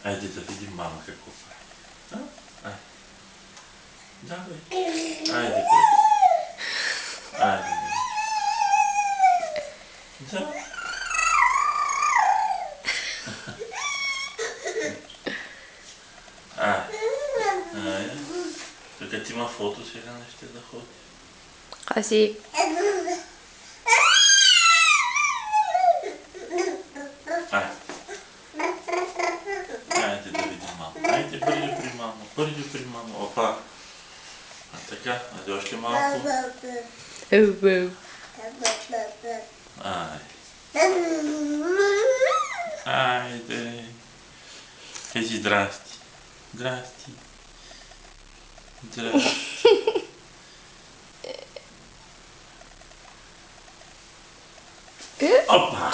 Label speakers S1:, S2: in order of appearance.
S1: Айде да видим мама какво прави. Айде. Давай. Айде, бе. Айде. Да. Айде. Тук ти има фото, сега не ще да ходи.
S2: Хаси.
S1: Айде да видим мама. Айде бързи при мама. Бързи при мама. Опа. Така, айде още малко. Айде. Кажи здрасти. Здрасти. Здрасти. Опа!